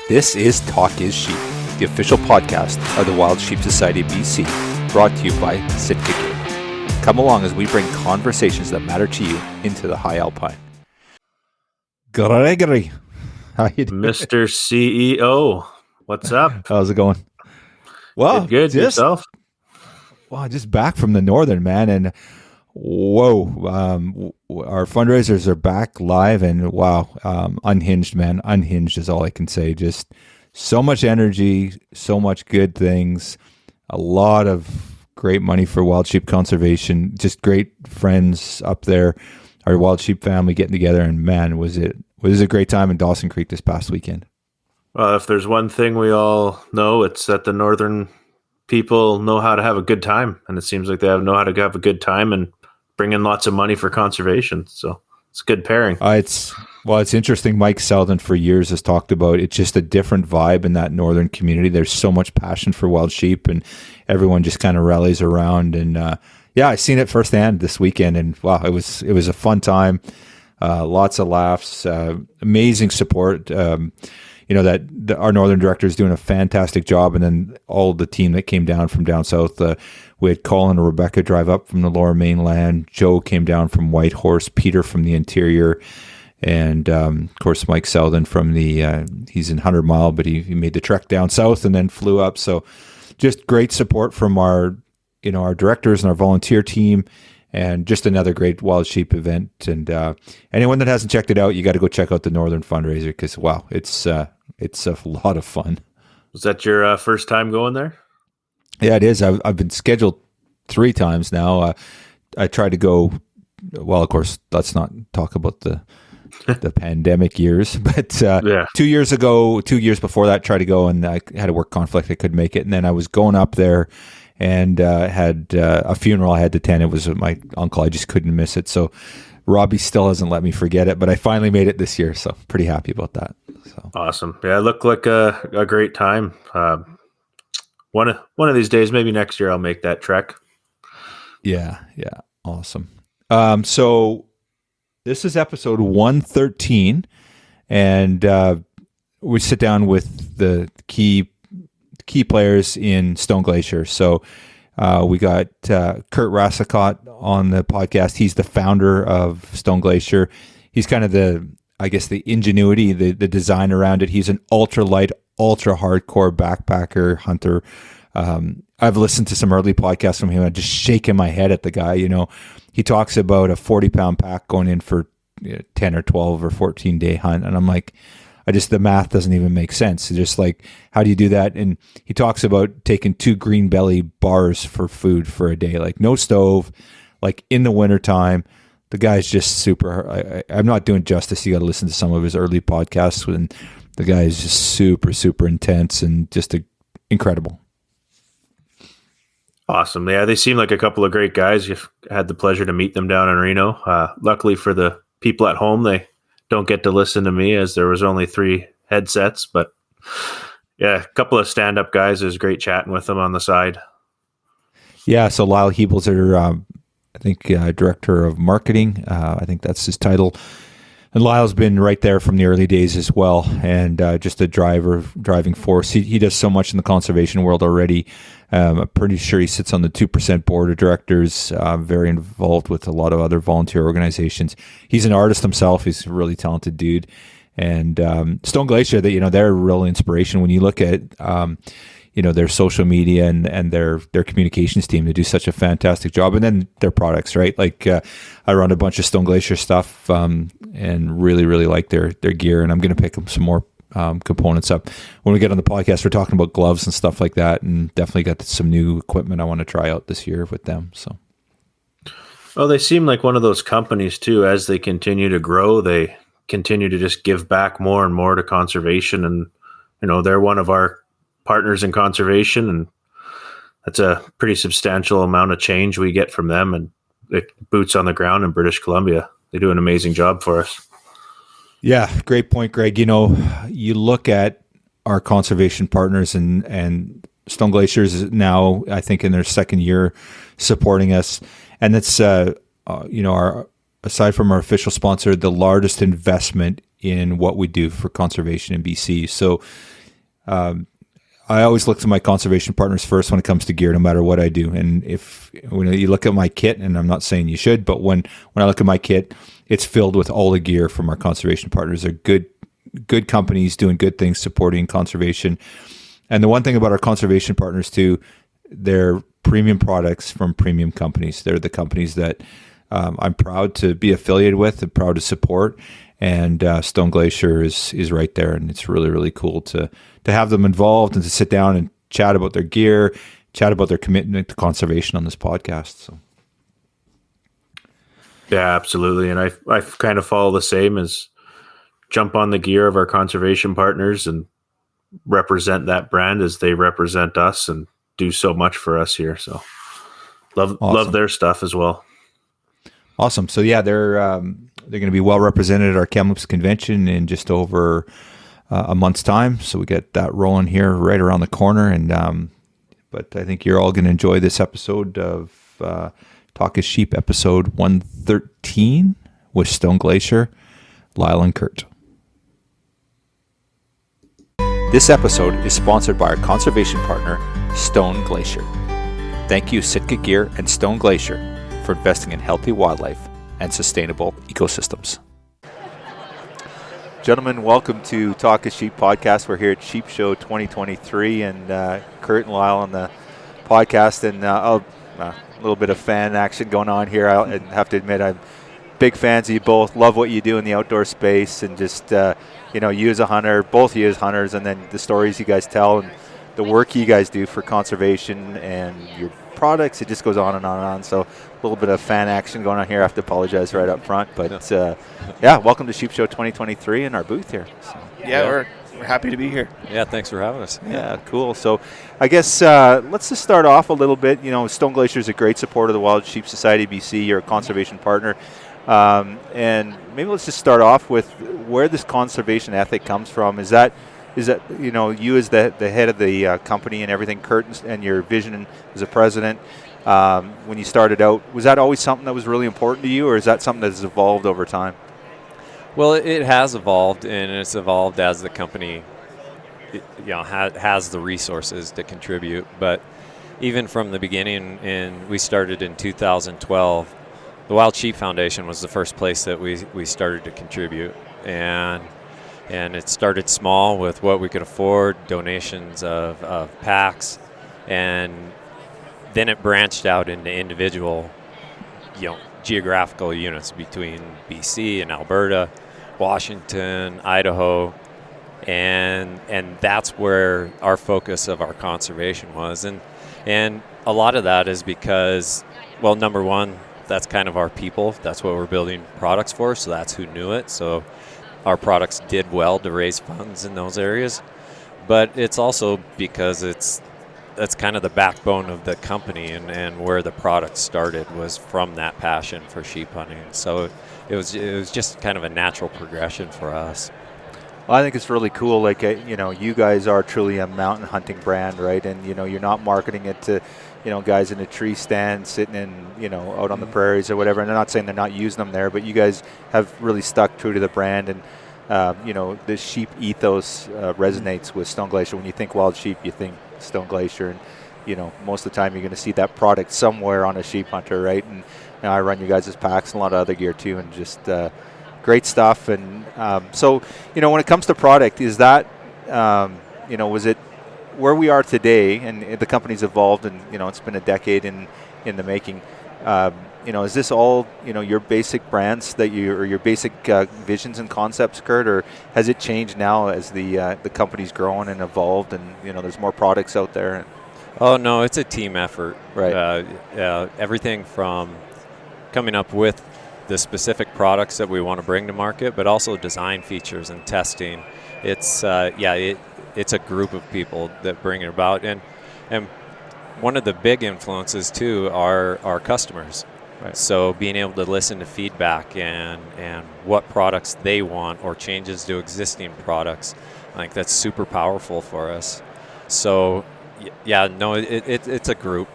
This is Talk is Sheep, the official podcast of the Wild Sheep Society of BC, brought to you by Sitka Game. Come along as we bring conversations that matter to you into the high alpine. Gregory, how you doing? Mr. CEO, what's up? How's it going? Well, good. Yourself? Well, just back from the northern, man, and whoa, our fundraisers are back live, and wow, unhinged, man, unhinged is all I can say. Just so much energy, so much good things, a lot of great money for wild sheep conservation, just great friends up there, our wild sheep family getting together, and man, was it a great time in Dawson Creek this past weekend. Well, if there's one thing we all know, it's that the northern people know how to have a good time, and it seems like they know how to have a good time and bring in lots of money for conservation. So it's a good pairing. It's interesting. Mike Selden for years has talked about it's just a different vibe in that northern community. There's so much passion for wild sheep, and everyone just kind of rallies around. And I seen it firsthand this weekend, and wow, it was a fun time. Lots of laughs, amazing support. Our northern director is doing a fantastic job, and then all the team that came down from down south. We had Colin and Rebecca drive up from the lower mainland. Joe came down from Whitehorse, Peter from the interior, and of course Mike Selden from he's in 100 Mile, but he made the trek down south and then flew up. So just great support from our directors and our volunteer team, and just another great wild sheep event. And anyone that hasn't checked it out, you got to go check out the Northern fundraiser, because wow, it's a lot of fun. Was that your first time going there? Yeah, it is. I've been scheduled 3 times now. I tried to go. Well, of course, let's not talk about the pandemic years. But 2 years ago, 2 years before that, tried to go, and I had a work conflict. I couldn't make it, and then I was going up there and had a funeral I had to attend. It was my uncle. I just couldn't miss it. So Robbie still hasn't let me forget it, but I finally made it this year, so pretty happy about that. So awesome. Yeah, it looked like a great time. One of these days, maybe next year, I'll make that trek. Yeah, awesome. So this is episode 113, and we sit down with the key players in Stone Glacier. So we got Kurt Racicot on the podcast. He's the founder of Stone Glacier. He's kind of the ingenuity, the design around it. He's an ultra-light, ultra-hardcore backpacker hunter. I've listened to some early podcasts from him. I'm just shaking my head at the guy. He talks about a 40-pound pack going in for 10 or 12 or 14-day hunt. And I'm like, the math doesn't even make sense. It's just like, how do you do that? And he talks about taking 2 green belly bars for food for a day, like no stove, like in the wintertime. The guy's just super. I'm not doing justice. You got to listen to some of his early podcasts, and the guy is just super, super intense and just incredible. Awesome. Yeah, they seem like a couple of great guys. You've had the pleasure to meet them down in Reno. Luckily for the people at home, they don't get to listen to me, as there was only 3 headsets. But yeah, a couple of stand-up guys. It was great chatting with them on the side. Yeah, so Lyle Hebel's their, director of marketing. I think that's his title. And Lyle's been right there from the early days as well, and just a driving force. He does so much in the conservation world already. I'm pretty sure he sits on the 2% board of directors, very involved with a lot of other volunteer organizations. He's an artist himself. He's a really talented dude. And Stone Glacier, they're a real inspiration when you look at their social media and their communications team. They do such a fantastic job, and then their products, right? Like I run a bunch of Stone Glacier stuff, and really, really like their gear. And I'm going to pick up some more components up when we get on the podcast. We're talking about gloves and stuff like that, and definitely got some new equipment I want to try out this year with them. So, well, they seem like one of those companies too. As they continue to grow, they continue to just give back more and more to conservation, and they're one of our partners in conservation, and that's a pretty substantial amount of change we get from them, and it boots on the ground in British Columbia. They do an amazing job for us. Yeah, great point, Greg. You look at our conservation partners, and Stone Glacier is now, I think, in their second year supporting us, and it's our, aside from our official sponsor, the largest investment in what we do for conservation in BC. So I always look to my conservation partners first when it comes to gear, no matter what I do. And if when you look at my kit, and I'm not saying you should, but when I look at my kit, it's filled with all the gear from our conservation partners. They're good companies doing good things, supporting conservation. And the one thing about our conservation partners too, they're premium products from premium companies. They're the companies that I'm proud to be affiliated with and proud to support. And Stone Glacier is right there, and it's really, really cool to have them involved and to sit down and chat about their gear, chat about their commitment to conservation on this podcast. So, yeah, absolutely. And I kind of follow the same as jump on the gear of our conservation partners and represent that brand as they represent us and do so much for us here. So love their stuff as well. Awesome. So yeah, they're going to be well represented at our Kamloops convention in just over a month's time. So we get that rolling here right around the corner. And but I think you're all going to enjoy this episode of Talk is Sheep, episode 113 with Stone Glacier, Lyle and Kurt. This episode is sponsored by our conservation partner, Stone Glacier. Thank you, Sitka Gear and Stone Glacier, for investing in healthy wildlife and sustainable ecosystems. Gentlemen, welcome to Talk is Sheep podcast. We're here at Sheep Show 2023, and Kurt and Lyle on the podcast, and a little bit of fan action going on here. I have to admit, I'm big fans of you both. Love what you do in the outdoor space, and just you as a hunter, both of you as hunters, and then the stories you guys tell and the work you guys do for conservation and your products. It just goes on and on and on. So a little bit of fan action going on here. I have to apologize right up front, but welcome to Sheep Show 2023 in our booth here. So, we're happy to be here. Yeah, thanks for having us. Yeah, cool. So I guess let's just start off a little bit. Stone Glacier is a great supporter of the Wild Sheep Society BC. You're a conservation partner. And maybe let's just start off with where this conservation ethic comes from. Is that you as the head of the company and everything, Kurt, and your vision as a president, when you started out, was that always something that was really important to you, or is that something that has evolved over time? Well, it has evolved, and it's evolved as the company has the resources to contribute. But even from the beginning, and we started in 2012, the Wild Sheep Foundation was the first place that we started to contribute, and it started small with what we could afford, donations of packs, and then it branched out into individual, geographical units between BC and Alberta, Washington, Idaho, and that's where our focus of our conservation was, and a lot of that is because, well, number one, that's kind of our people. That's what we're building products for, so that's who knew it. So our products did well to raise funds in those areas. But it's also because that's kind of the backbone of the company, and where the product started was from that passion for sheep hunting. So it was just kind of a natural progression for us. Well, I think it's really cool. Like, you guys are truly a mountain hunting brand, right? And, you're not marketing it to, guys in a tree stand sitting in, out on the prairies or whatever. And I'm not saying they're not using them there, but you guys have really stuck true to the brand. And, the sheep ethos resonates with Stone Glacier. When you think wild sheep, you think Stone Glacier. And, most of the time you're going to see that product somewhere on a sheep hunter, right? And I run you guys' packs and a lot of other gear too, and just great stuff. And so, when it comes to product, is that, was it where we are today, and the company's evolved, and it's been a decade in the making. Is this all your basic brands or your basic visions and concepts, Kurt, or has it changed now as the company's grown and evolved, and there's more products out there? Oh no, it's a team effort. Right. Everything from coming up with the specific products that we want to bring to market, but also design features and testing. It's it's a group of people that bring it about, and one of the big influences too are our customers. Right. So being able to listen to feedback and what products they want or changes to existing products, I think that's super powerful for us. So it's a group,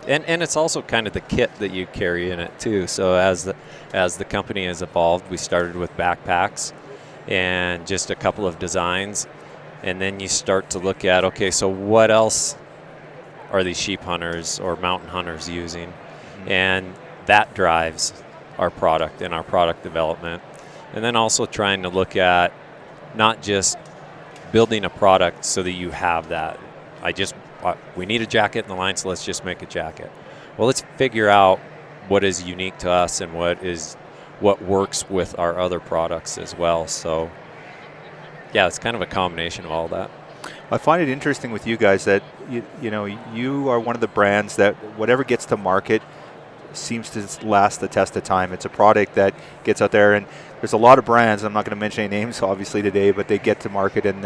and it's also kind of the kit that you carry in it too. So as the company has evolved, we started with backpacks and just a couple of designs. And then you start to look at, okay, so what else are these sheep hunters or mountain hunters using? And that drives our product and our product development. And then also trying to look at not just building a product so that you have that. We need a jacket in the line, so let's just make a jacket. Well, let's figure out what is unique to us and what works with our other products as well. So, yeah, it's kind of a combination of all that. I find it interesting with you guys that you are one of the brands that whatever gets to market seems to last the test of time. It's a product that gets out there, and there's a lot of brands. I'm not going to mention any names, obviously, today, but they get to market and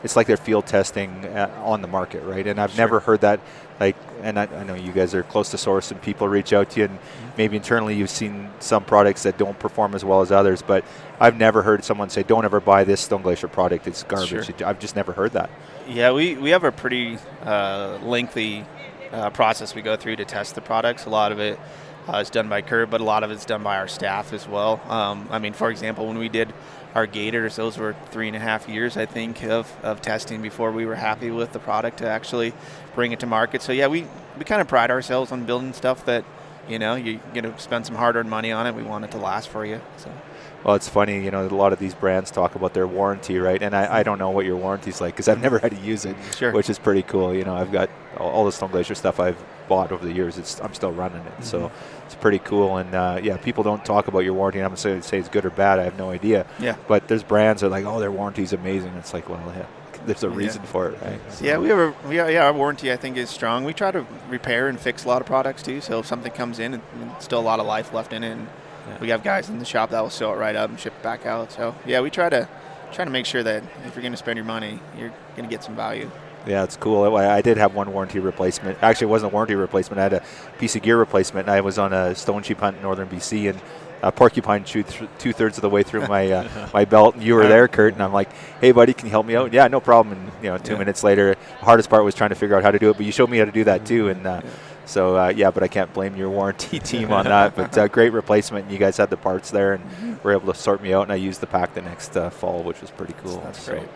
it's like they're field testing on the market, right? And I've never heard that. And I know you guys are close to source, and people reach out to you, and maybe internally you've seen some products that don't perform as well as others. But I've never heard someone say, "Don't ever buy this Stone Glacier product; it's garbage." Sure. I've just never heard that. Yeah, we have a pretty lengthy process we go through to test the products. A lot of it is done by Kurt, but a lot of it's done by our staff as well. For example, when we did our gators, those were 3.5 years, I think, of testing before we were happy with the product to actually bring it to market. So yeah, we kind of pride ourselves on building stuff that, you're going to spend some hard-earned money on it. We want it to last for you. So. Well, it's funny, a lot of these brands talk about their warranty, right? And I don't know what your warranty's like because I've never had to use it, sure. Which is pretty cool. I've got all the Stone Glacier stuff I've bought over the years. I'm still running it, so it's pretty cool. And people don't talk about your warranty. And I'm not going to say it's good or bad. I have no idea. Yeah. But there's brands that are like, oh, their warranty's amazing. It's like, well, yeah, there's a reason for it, right? So. Yeah, our warranty I think is strong. We try to repair and fix a lot of products too. So if something comes in, and still a lot of life left in it. And we have guys in the shop that will sew it right up and ship it back out. So yeah, we try to make sure that if you're going to spend your money, you're going to get some value. Yeah, it's cool. I did have one warranty replacement. Actually, it wasn't a warranty replacement. I had a piece of gear replacement, and I was on a stone sheep hunt in northern BC, and a porcupine chewed 2/3 of the way through my my belt. And you were there, Kurt, and I'm like, "Hey, buddy, can you help me out?" Yeah, no problem. And 2 minutes later, the hardest part was trying to figure out how to do it, but you showed me how to do that too, and. So, but I can't blame your warranty team on that. But great replacement. You guys had the parts there and were able to sort me out, and I used the pack the next fall, which was pretty cool. That's great.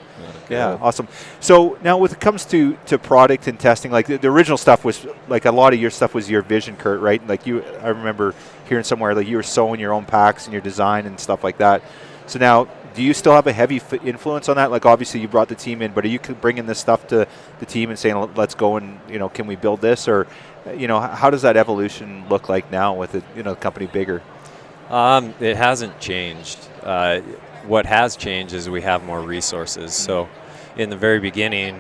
Yeah, awesome. So now when it comes to product and testing, like the original stuff was, like a lot of your stuff was your vision, Kurt, right? Like I remember hearing somewhere, like you were sewing your own packs and your design and stuff like that. So now, do you still have a heavy influence on that? Like obviously you brought the team in, but are you bringing this stuff to the team and saying, let's go and, can we build this? Or, how does that evolution look like now with the company bigger? It hasn't changed. What has changed is we have more resources. So in the very beginning,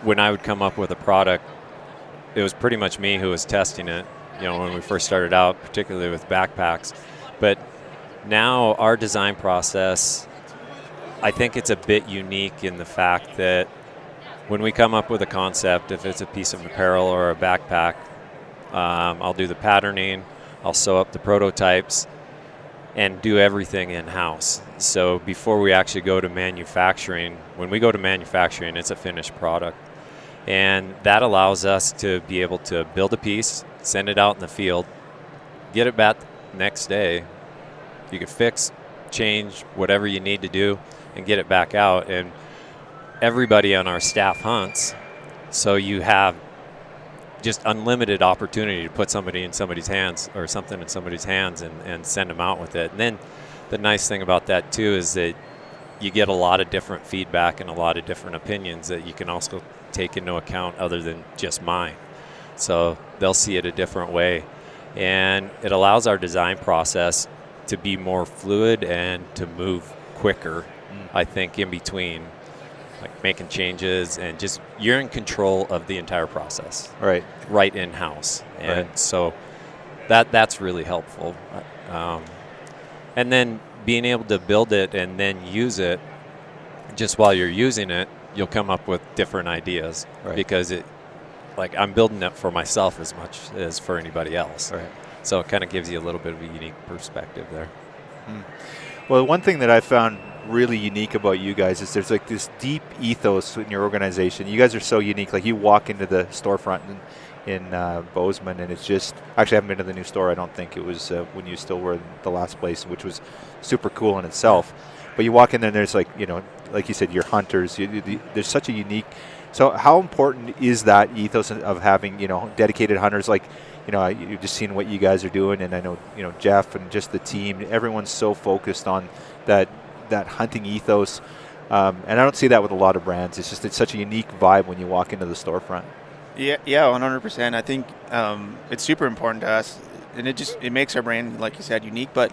when I would come up with a product, it was pretty much me who was testing it, when we first started out, particularly with backpacks. But now our design process, I think it's a bit unique in the fact that when we come up with a concept, if it's a piece of apparel or a backpack, I'll do the patterning, I'll sew up the prototypes, and do everything in-house. So before we actually go to manufacturing, when we go to manufacturing, it's a finished product. And that allows us to be able to build a piece, send it out in the field, get it back next day. You can fix, change, whatever you need to do, and get it back out. And everybody on our staff hunts, so you have just unlimited opportunity to put somebody in somebody's hands or something in somebody's hands and send them out with it. And then the nice thing about that too is that you get a lot of different feedback and a lot of different opinions that you can also take into account other than just mine. So they'll see it a different way. And it allows our design process to be more fluid and to move quicker, I think, in between, like making changes and just you're in control of the entire process. Right in-house. And so that's really helpful. And then being able to build it and then use it, just while you're using it, you'll come up with different ideas because I'm building it for myself as much as for anybody else. So it kind of gives you a little bit of a unique perspective there. Well, one thing that I found really unique about you guys is there's like this deep ethos in your organization. You guys are so unique. Like you walk into the storefront in Bozeman, and it's just, actually I haven't been to the new store. I don't think it was when you still were in the last place, which was super cool in itself. but you walk in there and there's like, like you said, your hunters. There's such a unique. So how important is that ethos of having dedicated hunters? Like, you've just seen what you guys are doing, and I know Jeff and just the team. Everyone's so focused on that hunting ethos, and I don't see that with a lot of brands. It's such a unique vibe when you walk into the storefront. Yeah, 100%. I think it's super important to us, and it makes our brand, like you said, unique. But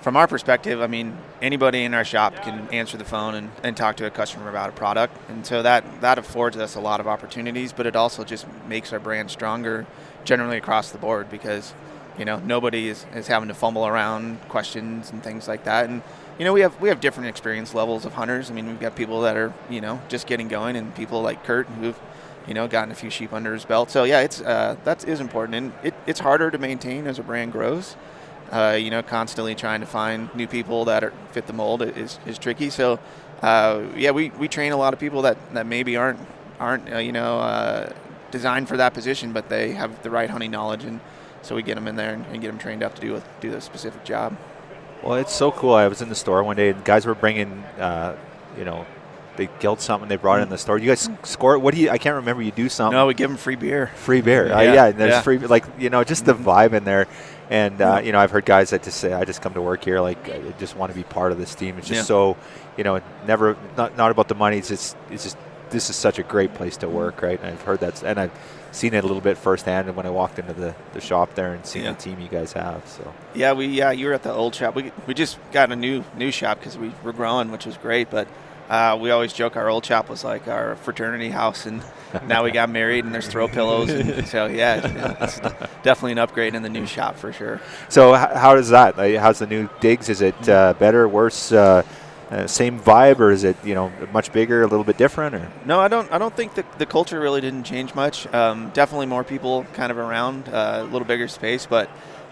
from our perspective, I mean, anybody in our shop can answer the phone and talk to a customer about a product, and so that affords us a lot of opportunities. But it also just makes our brand stronger, generally across the board, because nobody is having to fumble around questions and things like that. And we have different experience levels of hunters. I mean, we've got people that are just getting going, and people like Kurt who've gotten a few sheep under his belt. So yeah, that is important, and it's harder to maintain as a brand grows. Constantly trying to find new people that fit the mold is tricky. So we train a lot of people that maybe aren't designed for that position, but they have the right hunting knowledge, and so we get them in there and get them trained up to do the specific job. Well, it's so cool. I was in the store one day, and guys were bringing they killed something. They brought it in the store. You guys score it. What do you? I can't remember. You do something. No, we give them free beer. Free beer. And there's free. Like just the vibe in there. And I've heard guys that just say, "I just come to work here. Like I just want to be part of this team." It's just so never not about the money. It's just this is such a great place to work, right? And I've heard that, and I've seen it a little bit firsthand when I walked into the shop there and seen the team you guys have. So you were at the old shop. We just got a new shop because we were growing, which was great, but. We always joke our old shop was like our fraternity house, and now we got married and there's throw pillows, and so it's definitely an upgrade in the new shop for sure. So how does that? How's the new digs? Is it better, worse, same vibe, or is it much bigger, a little bit different? Or no, I don't think the culture really didn't change much. Definitely more people kind of around, a little bigger space, but.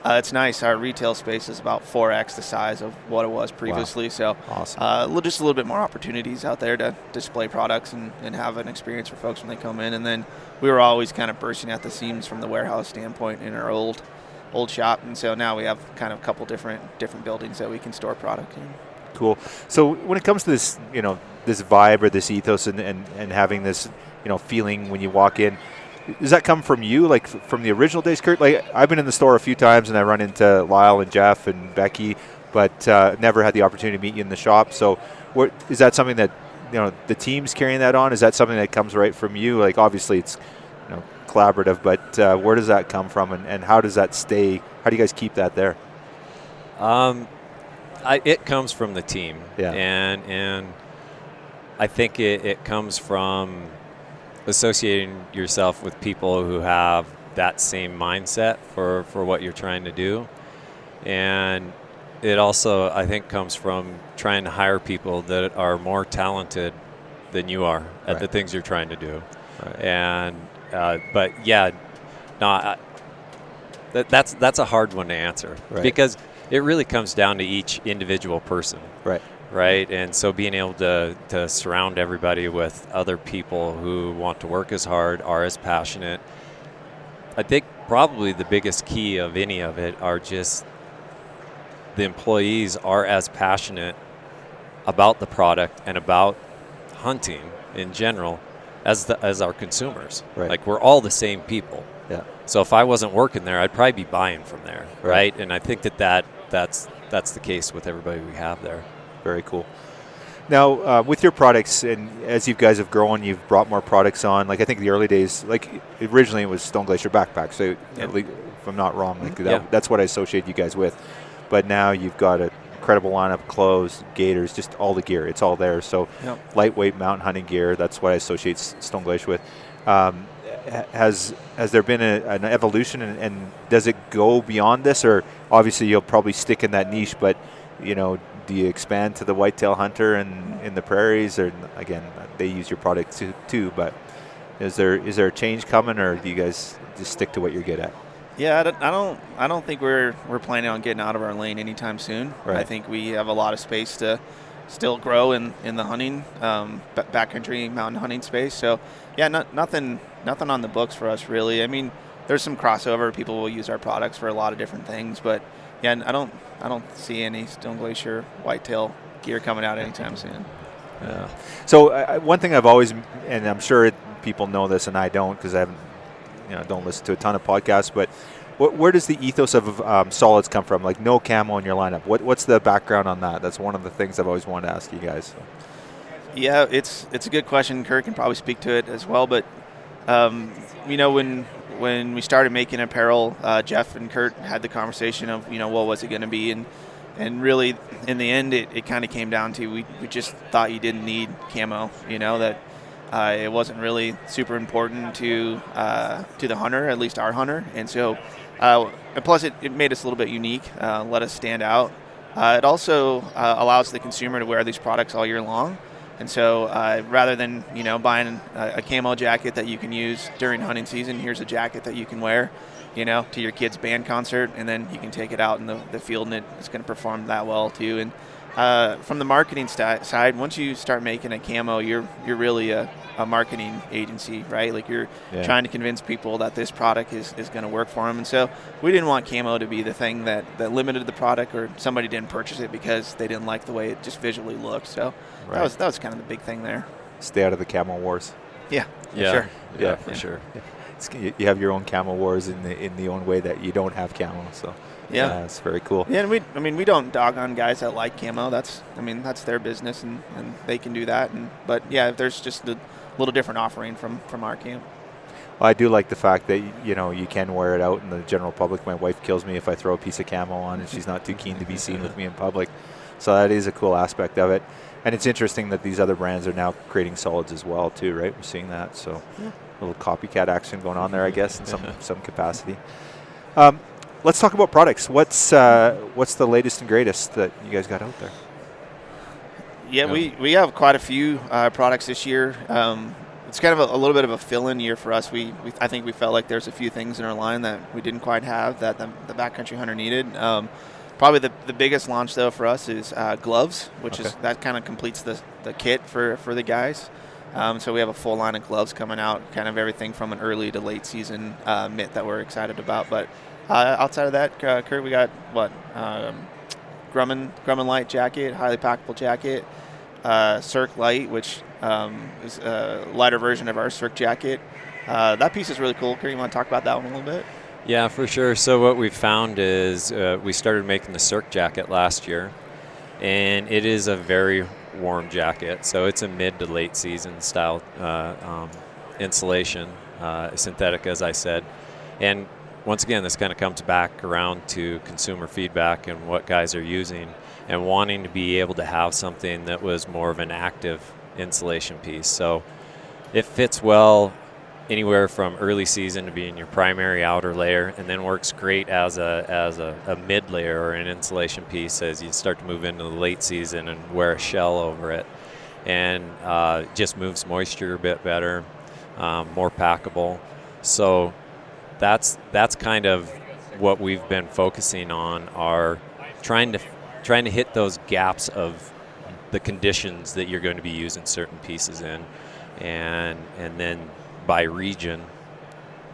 It's nice. Our retail space is about 4x the size of what it was previously. Wow. So awesome. Just a little bit more opportunities out there to display products and have an experience for folks when they come in. And then we were always kind of bursting at the seams from the warehouse standpoint in our old shop. And so now we have kind of a couple different buildings that we can store product in. Cool. So when it comes to this, this vibe or this ethos and having this, feeling when you walk in, does that come from you, like from the original days, Kurt? Like I've been in the store a few times and I run into Lyle and Jeff and Becky, but never had the opportunity to meet you in the shop. So is that something that, the team's carrying that on? Is that something that comes right from you? Like obviously it's, collaborative, but where does that come from and how does that stay? How do you guys keep that there? It comes from the team. Yeah. And I think it comes from associating yourself with people who have that same mindset for what you're trying to do. And it also, I think, comes from trying to hire people that are more talented than you are at the things you're trying to do. Right. And that's a hard one to answer because it really comes down to each individual person. Right, and so being able to surround everybody with other people who want to work as hard, are as passionate. I think probably the biggest key of any of it are just the employees are as passionate about the product and about hunting in general as our consumers. Right. Like we're all the same people. Yeah. So if I wasn't working there, I'd probably be buying from there, right? And I think that's the case with everybody we have there. Very cool. Now, with your products, and as you guys have grown, you've brought more products on. Like I think the early days, like originally it was Stone Glacier backpacks. So if I'm not wrong, that's what I associate you guys with. But now you've got an incredible lineup of clothes, gaiters, just all the gear. It's all there. So lightweight mountain hunting gear. That's what I associate Stone Glacier with. Has there been an evolution, and does it go beyond this, or obviously you'll probably stick in that niche, but do you expand to the whitetail hunter and in the prairies? Or again, they use your product too. But is there a change coming, or do you guys just stick to what you're good at? Yeah, I don't think we're planning on getting out of our lane anytime soon. Right. I think we have a lot of space to still grow in the hunting, backcountry mountain hunting space. So yeah, nothing on the books for us really. I mean, there's some crossover. People will use our products for a lot of different things, but yeah, I don't see any Stone Glacier whitetail gear coming out anytime soon. Yeah. So one thing I've always, and I'm sure people know this, and I don't because I haven't, don't listen to a ton of podcasts. But where does the ethos of solids come from? Like no camo in your lineup. What's the background on that? That's one of the things I've always wanted to ask you guys. So. Yeah, it's a good question. Kurt can probably speak to it as well. But when we started making apparel, Jeff and Kurt had the conversation of what was it going to be, and really in the end it kind of came down to we just thought you didn't need camo. That it wasn't really super important to the hunter, at least our hunter, and so and plus it made us a little bit unique, let us stand out. It also allows the consumer to wear these products all year long. And so rather than, buying a camo jacket that you can use during hunting season, here's a jacket that you can wear, to your kid's band concert, and then you can take it out in the field and it's going to perform that well too. And from the marketing side, once you start making a camo, you're really a marketing agency, right? Like you're trying to convince people that this product is going to work for them. And so we didn't want camo to be the thing that limited the product or somebody didn't purchase it because they didn't like the way it just visually looked. So that was kind of the big thing there. Stay out of the camo wars. Yeah. Sure. Yeah, for sure. Yeah. You have your own camo wars in the own way that you don't have camo. So yeah, it's very cool. Yeah, and we don't dog on guys that like camo. That's their business and they can do that. But yeah, if there's just a little different offering from our camp. Well, I do like the fact that you can wear it out in the general public. My wife kills me if I throw a piece of camo on and she's not too keen to be seen with me in public. So that is a cool aspect of it. And it's interesting that these other brands are now creating solids as well too, right? We're seeing that. So a little copycat action going on there, I guess, in some capacity. Let's talk about products. What's the latest and greatest that you guys got out there? Yeah, we have quite a few products this year. It's kind of a little bit of a fill-in year for us. I think we felt like there's a few things in our line that we didn't quite have that the backcountry hunter needed. Probably the biggest launch though for us is gloves, which is that kind of completes the kit for the guys. So we have a full line of gloves coming out, kind of everything from an early to late season mitt that we're excited about. But outside of that, Kurt, we got Grumman Light jacket, highly packable jacket, Cirque Light, which is a lighter version of our Cirque jacket. That piece is really cool. Kurt, you want to talk about that one a little bit? Yeah, for sure. So what we've found is we started making the Cirque jacket last year, and it is a very warm jacket. So it's a mid to late season style insulation, synthetic, as I said. And once again, this kind of comes back around to consumer feedback and what guys are using and wanting to be able to have something that was more of an active insulation piece. So it fits well anywhere from early season to being your primary outer layer, and then works great as a mid layer or an insulation piece as you start to move into the late season and wear a shell over it, and just moves moisture a bit better, more packable. So that's kind of what we've been focusing on, are trying to hit those gaps of the conditions that you're going to be using certain pieces in, and then by region,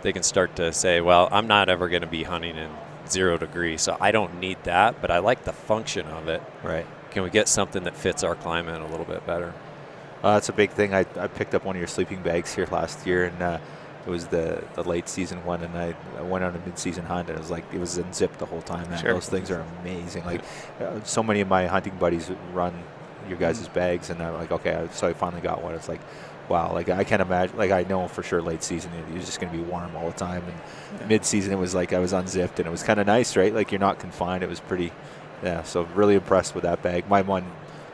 they can start to say, well, I'm not ever going to be hunting in 0 degrees, so I don't need that, but I like the function of it. Right. Can we get something that fits our climate a little bit better? That's a big thing. I picked up one of your sleeping bags here last year, and it was the late season one, and I went on a mid-season hunt, and it was unzipped the whole time. Man, those things are amazing. Like so many of my hunting buddies run your guys' bags, and I'm like, okay, so I finally got one. It's like, wow, like I can't imagine, like I know for sure late season it was just going to be warm all the time, and mid-season it was like I was unzipped and it was kind of nice, right? Like you're not confined. It was pretty, so really impressed with that bag. My one,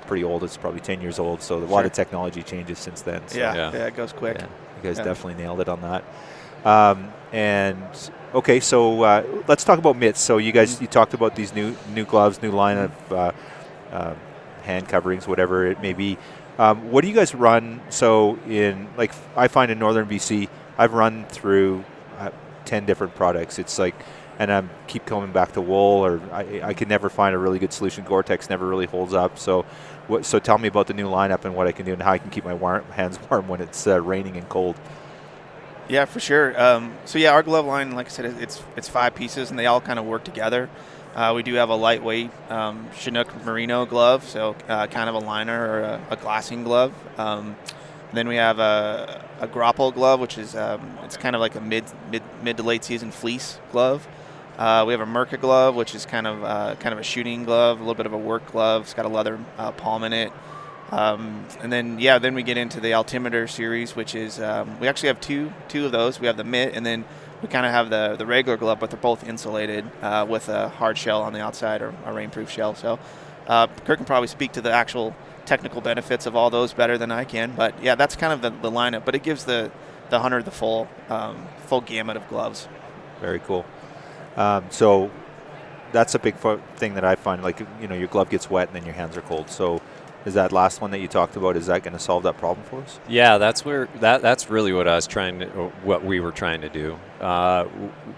pretty old, it's probably 10 years old, so a lot of technology changes since then. So, yeah, it goes quick. Yeah, you guys definitely nailed it on that. And okay, so let's talk about mitts. So you guys, you talked about these new gloves, new line of hand coverings, whatever it may be. What do you guys run? So I find in northern BC, I've run through 10 different products. It's like, and I keep coming back to wool, or I can never find a really good solution. Gore-Tex never really holds up. So tell me about the new lineup and what I can do and how I can keep my hands warm when it's raining and cold. Yeah, for sure. Our glove line, like I said, it's 5 pieces, and they all kind of work together. We do have a lightweight Chinook merino glove, so kind of a liner or a glassing glove. Then we have a grapple glove, which is it's kind of like a mid to late season fleece glove. We have a Merca glove, which is kind of a shooting glove, a little bit of a work glove. It's got a leather palm in it. And then we get into the altimeter series, which is we actually have two of those. We have the mitt, and then we kind of have the regular glove, but they're both insulated with a hard shell on the outside or a rainproof shell. So Kirk can probably speak to the actual technical benefits of all those better than I can. But yeah, that's kind of the lineup. But it gives the hunter the full gamut of gloves. Very cool. So that's a big thing that I find. Like, your glove gets wet and then your hands are cold. So is that last one that you talked about, is that going to solve that problem for us? Yeah, that's really what we were trying to do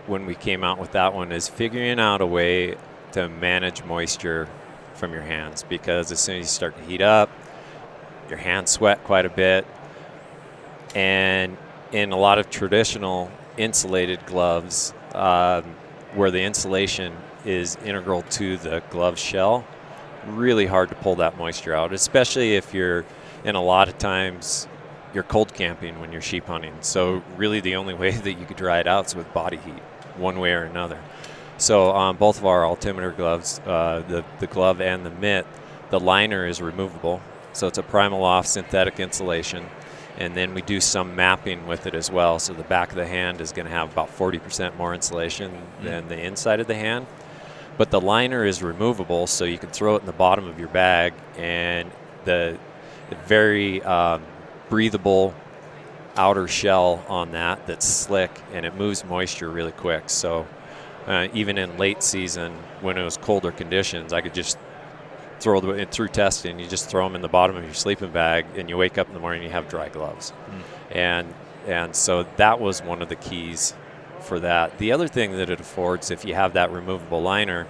when we came out with that one, is figuring out a way to manage moisture from your hands, because as soon as you start to heat up, your hands sweat quite a bit. And in a lot of traditional insulated gloves, where the insulation is integral to the glove shell, really hard to pull that moisture out, especially if you're, and a lot of times you're cold camping when you're sheep hunting. So really the only way that you could dry it out is with body heat, one way or another. So on both of our altimeter gloves, the glove and the mitt, the liner is removable. So it's a Primaloft synthetic insulation. And then we do some mapping with it as well. So the back of the hand is going to have about 40% more insulation than the inside of the hand. But the liner is removable, so you can throw it in the bottom of your bag, and the very breathable outer shell on that's slick, and it moves moisture really quick. So even in late season, when it was colder conditions, I could just through testing, you just throw them in the bottom of your sleeping bag, and you wake up in the morning and you have dry gloves. And so that was one of the keys for that. The other thing that it affords, if you have that removable liner,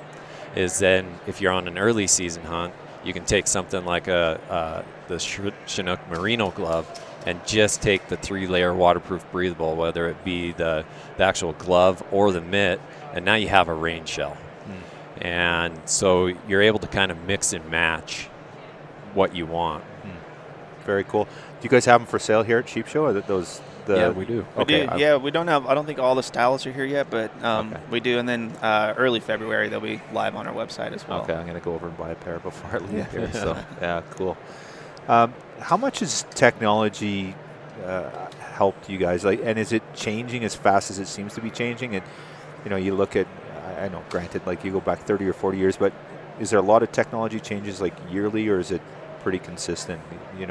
is then if you're on an early season hunt, you can take something like the Chinook merino glove and just take the 3-layer waterproof breathable, whether it be the actual glove or the mitt, and now you have a rain shell. And so you're able to kind of mix and match what you want. Very cool. Do you guys have them for sale here at Sheep Show? Or those? Yeah, we do. Okay. Yeah, we don't have. I don't think all the styles are here yet, but we do. And then early February they'll be live on our website as well. Okay, I'm going to go over and buy a pair before I leave here. So yeah, cool. How much has technology helped you guys? And is it changing as fast as it seems to be changing? And you look at. I know, granted, like you go back 30 or 40 years, but is there a lot of technology changes like yearly, or is it pretty consistent, in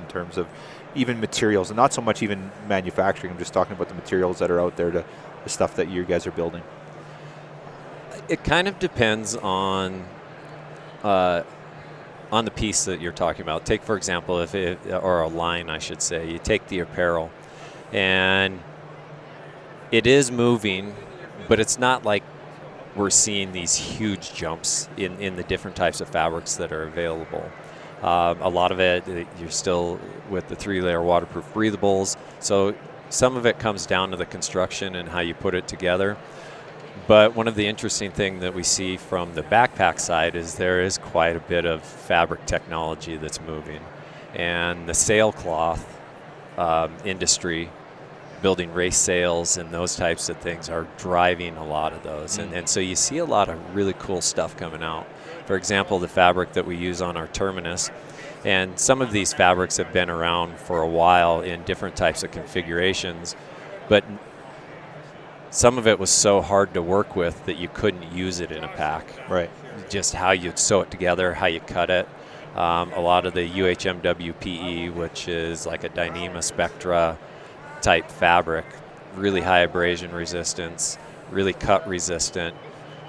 terms of even materials, and not so much even manufacturing? I'm just talking about the materials that are out there, the stuff that you guys are building. It kind of depends on the piece that you're talking about. Take, for example, or a line, I should say. You take the apparel, and it is moving, but it's not like we're seeing these huge jumps in the different types of fabrics that are available. A lot of it, you're still with the 3-layer waterproof breathables. So some of it comes down to the construction and how you put it together. But one of the interesting things that we see from the backpack side is there is quite a bit of fabric technology that's moving. And the sailcloth industry, building race sails and those types of things, are driving a lot of those. And so you see a lot of really cool stuff coming out. For example, the fabric that we use on our Terminus. And some of these fabrics have been around for a while in different types of configurations, but some of it was so hard to work with that you couldn't use it in a pack. Right. Just how you'd sew it together, how you cut it. A lot of the UHMWPE, which is like a Dyneema Spectra type fabric, really high abrasion resistance, really cut resistant,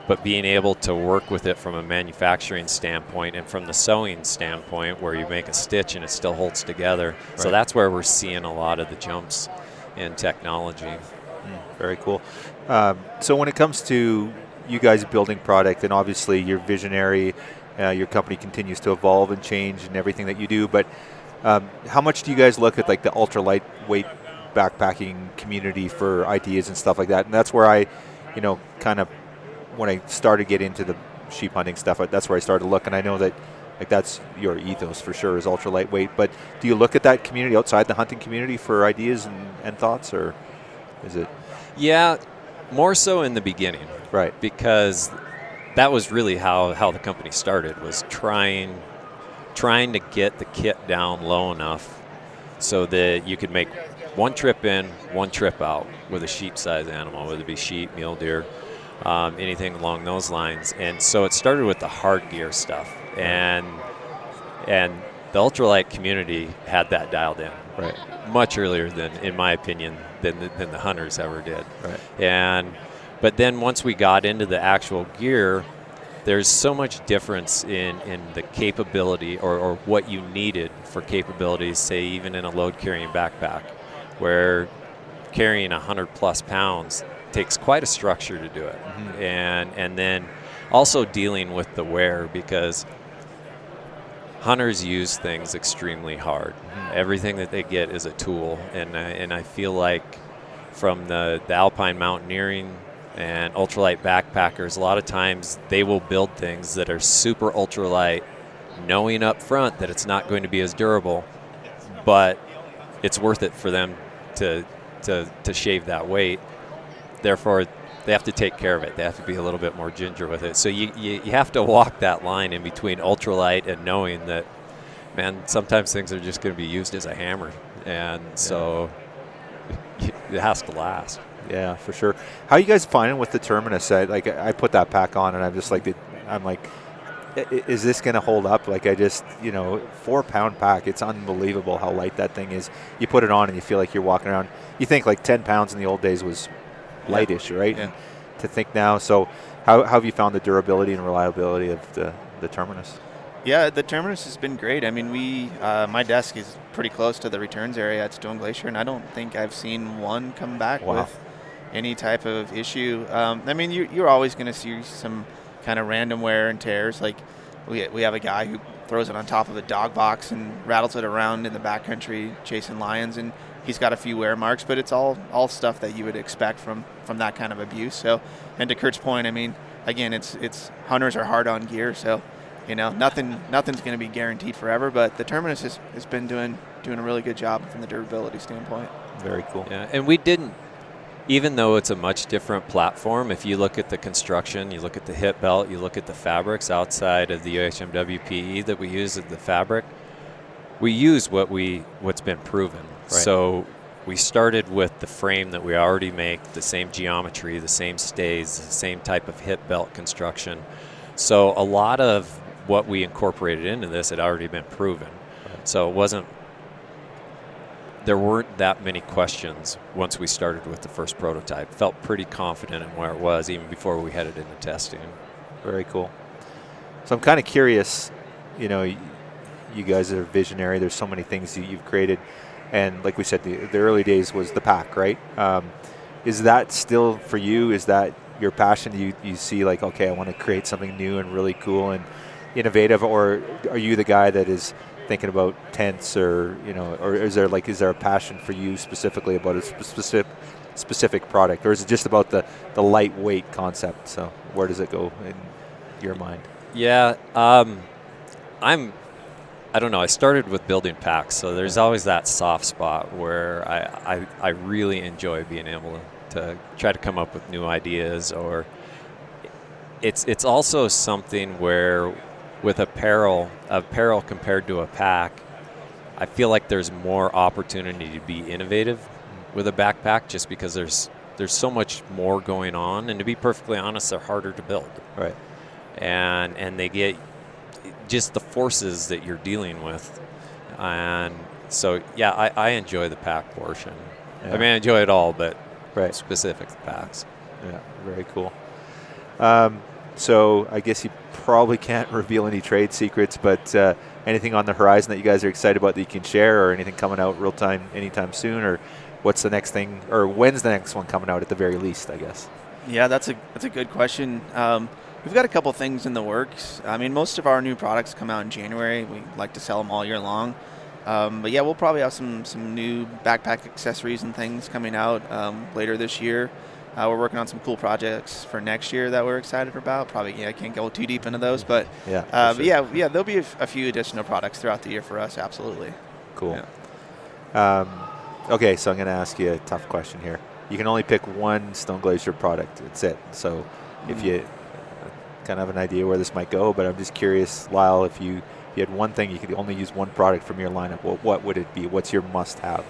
but being able to work with it from a manufacturing standpoint and from the sewing standpoint, where you make a stitch and it still holds together. Right. So that's where we're seeing a lot of the jumps in technology. Very cool. So when it comes to you guys building product, and obviously you're visionary, your company continues to evolve and change in everything that you do, but how much do you guys look at like the ultra lightweight backpacking community for ideas and stuff like that? And that's where I, kind of, when I started getting into the sheep hunting stuff, that's where I started to look, and I know that like that's your ethos for sure is ultra lightweight. But do you look at that community outside the hunting community for ideas and thoughts, or is it? Yeah, more so in the beginning, Right. because that was really how the company started, was trying to get the kit down low enough so that you could make one trip in, one trip out with a sheep-sized animal, whether it be sheep, mule deer, anything along those lines. And so it started with the hard gear stuff, and the ultralight community had that dialed in much earlier than, in my opinion, than the hunters ever did. Right. But then once we got into the actual gear, there's so much difference in the capability or what you needed for capabilities, say even in a load-carrying backpack, where carrying 100-plus pounds takes quite a structure to do it. Mm-hmm. And then also dealing with the wear, because hunters use things extremely hard. Mm-hmm. Everything that they get is a tool, and I feel like from the alpine mountaineering and ultralight backpackers, a lot of times they will build things that are super ultralight, knowing up front that it's not going to be as durable, but it's worth it for them to shave that weight. Therefore, they have to take care of it. They have to be a little bit more ginger with it. So you have to walk that line in between ultralight and knowing that, man, sometimes things are just going to be used as a hammer, and so it has to last. Yeah, for sure. How are you guys finding with the Terminus? I put that pack on, and I'm just like, is this going to hold up? Like, 4-pound pack. It's unbelievable how light that thing is. You put it on, and you feel like you're walking around. You think like 10 pounds in the old days was lightish, right? Yeah. To think now. So, how have you found the durability and reliability of the Terminus? Yeah, the Terminus has been great. I mean, my desk is pretty close to the returns area at Stone Glacier, and I don't think I've seen one come back with any type of issue. I mean, you're always going to see some kind of random wear and tears. Like we have a guy who throws it on top of a dog box and rattles it around in the backcountry chasing lions, and he's got a few wear marks, but it's all stuff that you would expect from that kind of abuse. So, and to Kurt's point, I mean, again, it's hunters are hard on gear, so nothing's going to be guaranteed forever. But the Terminus has been doing a really good job from the durability standpoint. Very cool. Yeah, and we didn't. Even though it's a much different platform, if you look at the construction, you look at the hip belt, you look at the fabrics outside of the UHMW PE that we use as the fabric, we use what's been proven. Right. So we started with the frame that we already make, the same geometry, the same stays, the same type of hip belt construction. So a lot of what we incorporated into this had already been proven. Right. So there weren't that many questions once we started with the first prototype. Felt pretty confident in where it was even before we headed into testing. Very cool. So I'm kind of curious, you guys are visionary. There's so many things you've created. And like we said, the early days was the pack, right? Is that still for you? Is that your passion? You see like, okay, I want to create something new and really cool and innovative, or are you the guy that is thinking about tents, or is there a passion for you specifically about a specific product, or is it just about the lightweight concept? So where does it go in your mind? Yeah, I don't know. I started with building packs, so there's always that soft spot where I really enjoy being able to try to come up with new ideas, or it's also something where with apparel compared to a pack, I feel like there's more opportunity to be innovative with a backpack, just because there's so much more going on, and to be perfectly honest, they're harder to build. Right. And they get just the forces that you're dealing with. And so, yeah, I enjoy the pack portion. Yeah. I mean, I enjoy it all, but specific to packs. Yeah, very cool. So I guess you probably can't reveal any trade secrets, but anything on the horizon that you guys are excited about that you can share, or anything coming out real time anytime soon, or what's the next thing, or when's the next one coming out at the very least, I guess? Yeah, that's a good question. We've got a couple things in the works. I mean, most of our new products come out in January. We like to sell them all year long. But yeah, we'll probably have some new backpack accessories and things coming out later this year. We're working on some cool projects for next year that we're excited about. Probably, I can't go too deep into those, but Yeah, but sure. yeah, there'll be a few additional products throughout the year for us. Absolutely. Cool. Yeah. Okay, so I'm going to ask you a tough question here. You can only pick one Stone Glacier product. That's it. So if you kind of have an idea where this might go, but I'm just curious, Lyle, if you had one thing, you could only use one product from your lineup, what would it be? What's your must-have?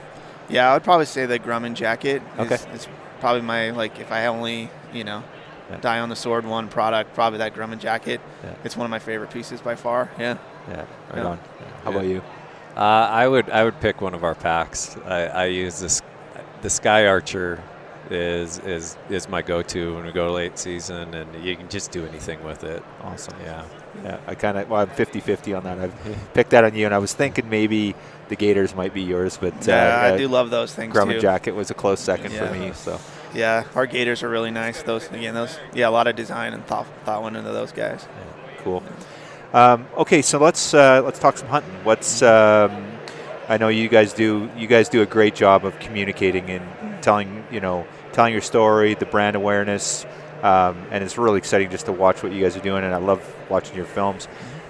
Yeah, I would probably say the Grumman jacket Okay. is probably my, like, if I only, die on the sword one product, probably that Grumman jacket. Yeah. It's one of my favorite pieces by far. Yeah. Yeah, right Yeah. on. How about you? I would pick one of our packs. I use this. The Sky Archer is my go-to when we go late season, and you can just do anything with it. Awesome. Yeah. Yeah, I'm 50-50 on that. I've picked that on you, and I was thinking maybe the Gators might be yours, but I do love those things Grumman too. jacket was a close second Yeah. for me. So Yeah, our Gators are really nice. A lot of design and thought went into those guys. yeah, cool. Okay, so let's talk some hunting. What's I know you guys do a great job of communicating and telling your story, the brand awareness, and it's really exciting just to watch what you guys are doing. And I love watching your films.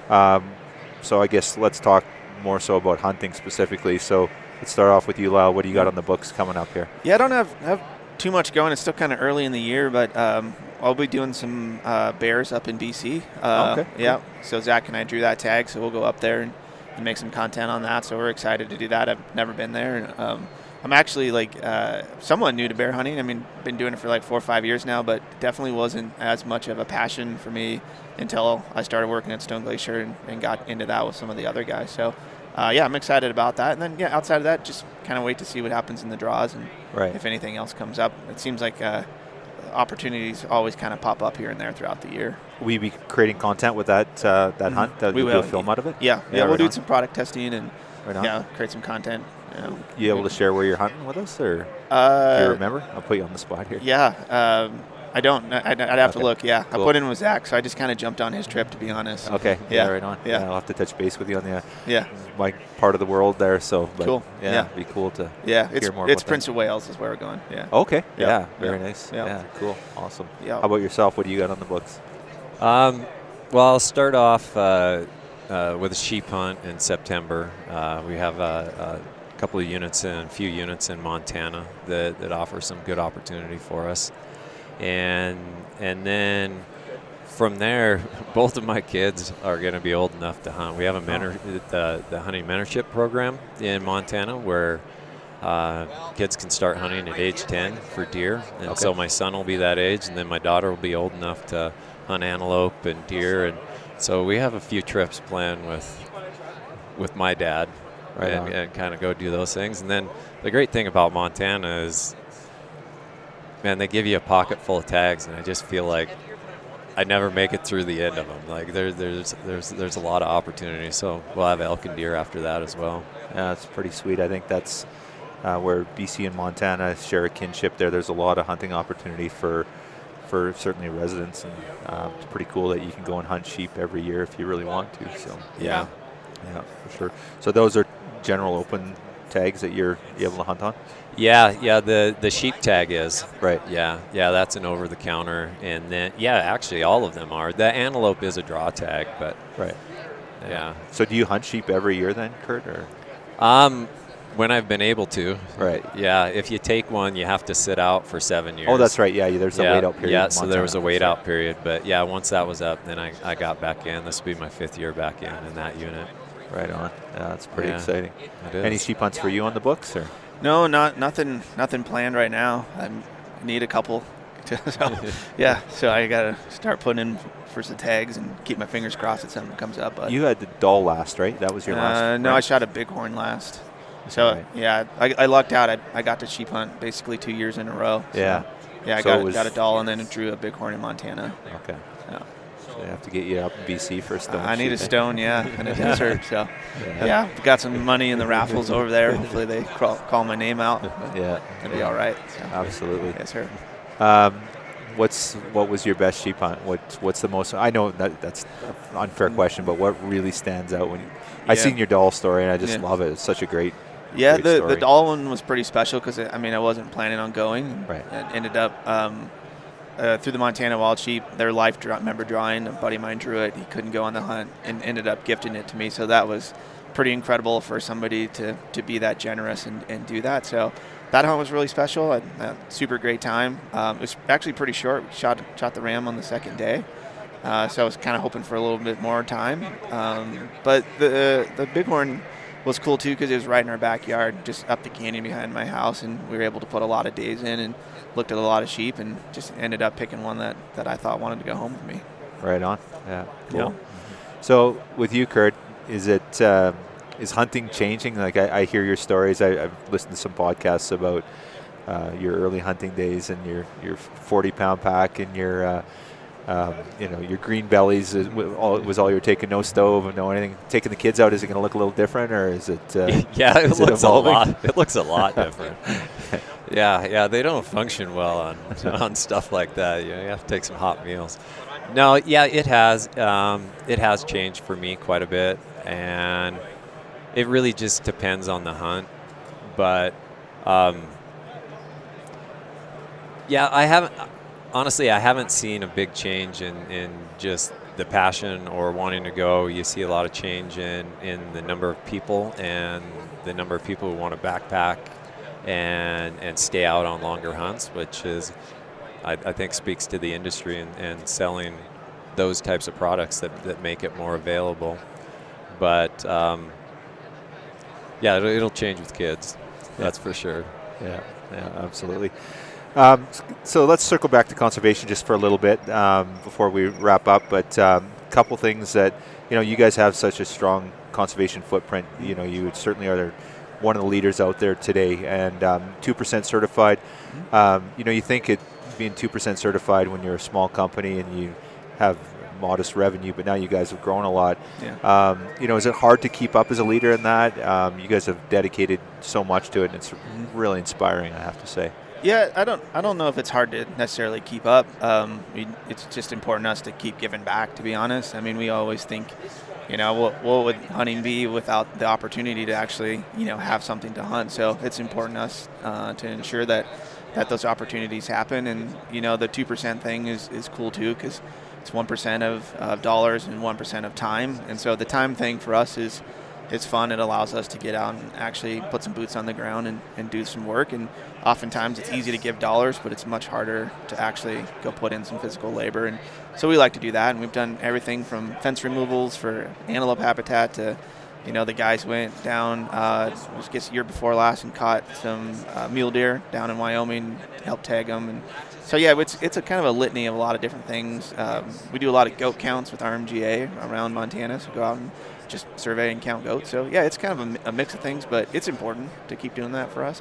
So I guess let's talk more so about hunting specifically. So let's start off with you, Lyle. What do you got on the books coming up here? Yeah, I don't have too much going. It's still kind of early in the year, but I'll be doing some bears up in BC. Okay. Yeah. So Zach and I drew that tag, so we'll go up there and make some content on that. So we're excited to do that. I've never been there. I'm actually somewhat new to bear hunting. I mean, been doing it for like 4 or 5 years now, but definitely wasn't as much of a passion for me until I started working at Stone Glacier and got into that with some of the other guys. So I'm excited about that. And then, outside of that, just kind of wait to see what happens in the draws and if anything else comes up. It seems like opportunities always kind of pop up here and there throughout the year. Will you be creating content with that hunt? We You'll will. do a film out of it? Yeah, right we'll do on. some product testing and Right on. create some content. You able to share where you're hunting with us, or do you remember? I'll put you on the spot here. Yeah, I don't. I'd have to look. Yeah, Cool. I put in with Zach, so I just kind of jumped on his trip, to be honest. Okay. Yeah. Right on. Yeah. I'll have to touch base with you on the Yeah. my part of the world there. So Cool. Yeah, Yeah. it'd be cool to Yeah, hear more it's about Prince that. of Wales is where we're going. Yeah. Okay. Yeah. Yeah. Very Yeah. nice. Yeah. Yeah. Cool. Awesome. Yeah. How about yourself? What do you got on the books? Well, I'll start off with a sheep hunt in September. We have a few units in Montana that offer some good opportunity for us, and then from there, both of my kids are going to be old enough to hunt. We have the hunting mentorship program in Montana where kids can start hunting at age 10 for deer, and so my son will be that age, and then my daughter will be old enough to hunt antelope and deer, and so we have a few trips planned with my dad. And kind of go do those things. And then the great thing about Montana is, man, they give you a pocket full of tags, and I just feel like I never make it through the end of them. Like there's a lot of opportunity. So we'll have elk and deer after that as well. Yeah, it's pretty sweet. I think that's where BC and Montana share a kinship there. There's a lot of hunting opportunity for certainly residents, and it's pretty cool that you can go and hunt sheep every year if you really want to. So yeah, for sure. So those are general open tags that you're able to hunt on? Yeah, the sheep tag is. Right. Yeah, that's an over-the-counter. And then, actually all of them are. The antelope is a draw tag, but. Right. Yeah. So do you hunt sheep every year then, Kurt? Or? When I've been able to. Right. Yeah, if you take one, you have to sit out for 7 years. Oh, that's right. Yeah, there's a wait-out period. Yeah, in so there was a wait-out period. But, once that was up, then I got back in. This will be my 5th year back in that unit. Right on. Yeah, that's pretty exciting. It is. Any sheep hunts for you on the books? Or? No, nothing planned right now. I need a couple. So I got to start putting in for some tags and keep my fingers crossed that something comes up. But you had the doll last, right? That was your last? No, right? I shot a bighorn last. So, I lucked out. I got to sheep hunt basically 2 years in a row. So, Yeah. Yeah, I So got a doll and then drew a bighorn in Montana. Okay. Yeah. So I have to get you up in BC for a stone. I need a sheep. stone, and a desert. So, got some money in the raffles over there. Hopefully they call my name out. Yeah. It'll be all right. So. Absolutely. Yes, sir. What was your best sheep hunt? What's the most? I know that's an unfair question, but what really stands out when I seen your doll story, and I just love it. It's such a great Yeah, Great the story. doll one was pretty special because I wasn't planning on going. Right. It ended up through the Montana Wild Sheep, their member drawing. A buddy of mine drew it. He couldn't go on the hunt and ended up gifting it to me. So that was pretty incredible for somebody to be that generous and do that. So that hunt was really special. A super great time. It was actually pretty short. We shot the ram on the second day. So I was kind of hoping for a little bit more time. But the bighorn was cool too because it was right in our backyard, just up the canyon behind my house, and we were able to put a lot of days in and looked at a lot of sheep and just ended up picking one that I thought wanted to go home with me. Right on. Yeah. Cool. Yeah. So with you, Kurt, is hunting changing? Like I hear your stories. I've listened to some podcasts about your early hunting days and your 40-pound pack and your your green bellies was all you're taking, no stove and no anything. Taking the kids out, is it going to look a little different, or is it? Yeah, it looks evolving? a lot. It looks a lot different. Yeah, they don't function well on stuff like that. You have to take some hot meals. No, yeah, it has. It has changed for me quite a bit, and it really just depends on the hunt. But yeah, I haven't seen a big change in just the passion or wanting to go. You see a lot of change in the number of people and the number of people who want to backpack and stay out on longer hunts, which is, I think, speaks to the industry and selling those types of products that make it more available. But yeah, it'll change with kids. That's for sure. Yeah, absolutely. So let's circle back to conservation just for a little bit before we wrap up. But a couple things that, you guys have such a strong conservation footprint. You certainly are one of the leaders out there today, and 2% certified. You think it being 2% certified when you're a small company and you have modest revenue, but now you guys have grown a lot. Yeah. Is it hard to keep up as a leader in that? You guys have dedicated so much to it, and it's really inspiring, I have to say. Yeah, I don't know if it's hard to necessarily keep up. It's just important to us to keep giving back, to be honest. We always think, what would hunting be without the opportunity to actually, have something to hunt? So it's important to us to ensure that those opportunities happen. And, the 2% thing is cool too, because it's 1% of dollars and 1% of time. And so the time thing for us is fun. It allows us to get out and actually put some boots on the ground and do some work. And oftentimes it's easy to give dollars, but it's much harder to actually go put in some physical labor. And so we like to do that. And we've done everything from fence removals for antelope habitat to, the guys went down, I guess year before last, and caught some mule deer down in Wyoming, helped tag them. And so, yeah, it's a kind of a litany of a lot of different things. We do a lot of goat counts with RMGA around Montana, so go out and just survey and count goats. So, yeah, it's kind of a mix of things, but it's important to keep doing that for us.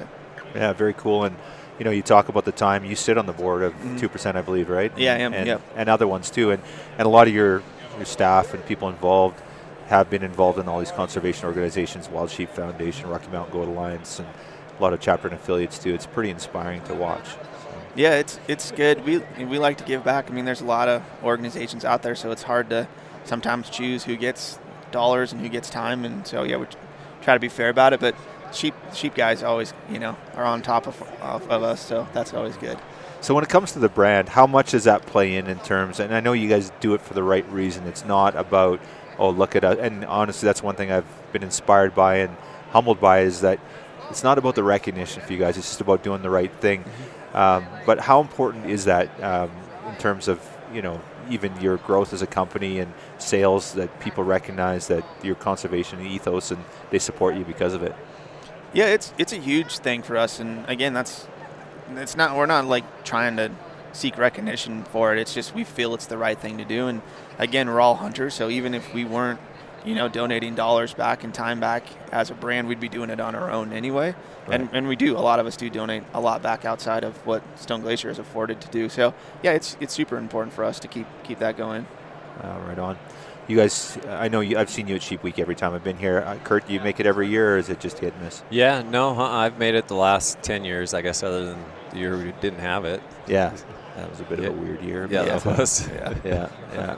Yeah, very cool. And, you talk about the time. You sit on the board of 2%, I believe, right? Yeah, I am, and other ones, too. And a lot of your staff and people involved have been involved in all these conservation organizations, Wild Sheep Foundation, Rocky Mountain Goat Alliance, and a lot of chapter and affiliates, too. It's pretty inspiring to watch. So. Yeah, it's good. We like to give back. There's a lot of organizations out there, so it's hard to sometimes choose who gets dollars and who gets time. And so, yeah, we try to be fair about it. But sheep guys always, are on top of us, so that's always good. So when it comes to the brand, how much does that play in terms, and I know you guys do it for the right reason. It's not about, oh, look at us. And honestly, that's one thing I've been inspired by and humbled by, is that it's not about the recognition for you guys. It's just about doing the right thing. But how important is that in terms of, even your growth as a company and sales, that people recognize that your conservation ethos and they support you because of it? Yeah, it's a huge thing for us. And again, we're not like trying to seek recognition for it. It's just we feel it's the right thing to do. And again, we're all hunters, so even if we weren't, donating dollars back and time back as a brand, we'd be doing it on our own anyway. Right. And we do. A lot of us do donate a lot back outside of what Stone Glacier has afforded to do. So yeah, it's super important for us to keep that going. Right on. You guys, I know I've seen you at Sheep Week every time I've been here. Kurt, do you make it every year, or is it just hit and miss? Yeah, no, I've made it the last 10 years, I guess, other than the year we didn't have it. Yeah, that was a bit of a weird year. Yeah, that was. Yeah,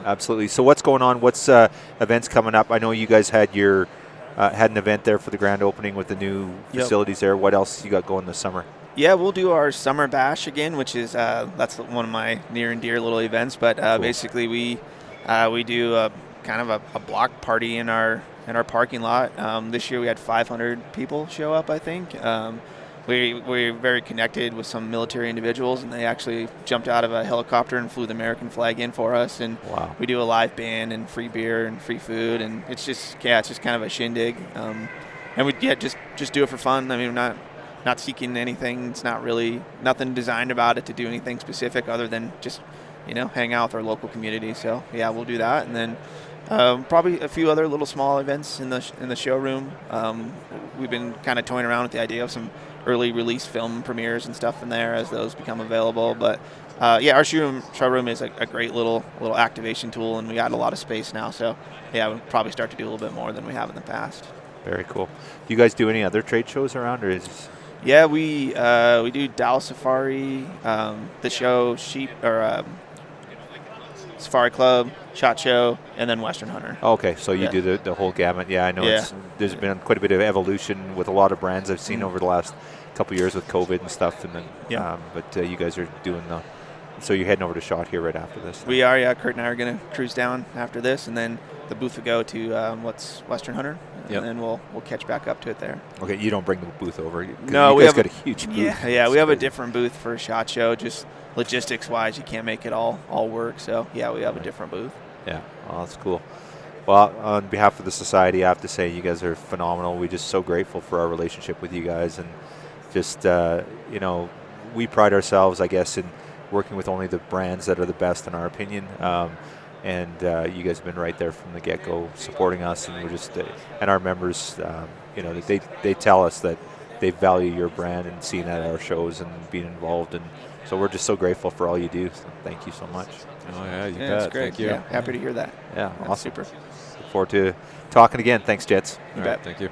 absolutely. So what's going on? What's events coming up? I know you guys had your had an event there for the grand opening with the new facilities there. What else you got going this summer? Yeah, we'll do our summer bash again, which is that's one of my near and dear little events. But Cool. basically, we do a kind of a block party in our parking lot. This year we had 500 people show up, I think. We're very connected with some military individuals, and they actually jumped out of a helicopter and flew the American flag in for us. And Wow. we do a live band and free beer and free food, and it's just kind of a shindig. And we just do it for fun. I mean, we're not seeking anything. It's not really nothing designed about it to do anything specific other than just hang out with our local community. So yeah, we'll do that, and then probably a few other little small events in the showroom. We've been kind of toying around with the idea of some early release film premieres and stuff in there as those become available. But our showroom is a great little activation tool, and we got a lot of space now. So yeah, we'll probably start to do a little bit more than we have in the past. Very cool. Do you guys do any other trade shows around, or is? Yeah, we do Dallas Safari, the show Safari Club, SHOT Show, and then Western Hunter. Okay, so you do the whole gamut. Yeah, I know there's been quite a bit of evolution with a lot of brands I've seen over the last couple of years with COVID and stuff, and then but you guys are doing so you're heading over to SHOT here right after this. We are, yeah. Kurt and I are going to cruise down after this, and then the booth will go to Western Hunter, and then we'll catch back up to it there. Okay, you don't bring the booth over. No, we have got a huge booth. Yeah, we have a different booth for a SHOT Show. Just logistics-wise, you can't make it all work. So yeah, we have a different booth. Yeah, well, that's cool. Well, on behalf of the society, I have to say you guys are phenomenal. We're just so grateful for our relationship with you guys, and just we pride ourselves, I guess, in working with only the brands that are the best in our opinion. And you guys have been right there from the get-go supporting us, and we're just and our members, they tell us that they value your brand and seeing at our shows and being involved, and so we're just so grateful for all you do. So thank you so much. Oh yeah, you bet. That's great. Thank you. Yeah, happy to hear that. Yeah, That's awesome. super. Look forward to talking again. Thanks, Jets. You All bet. right, thank you.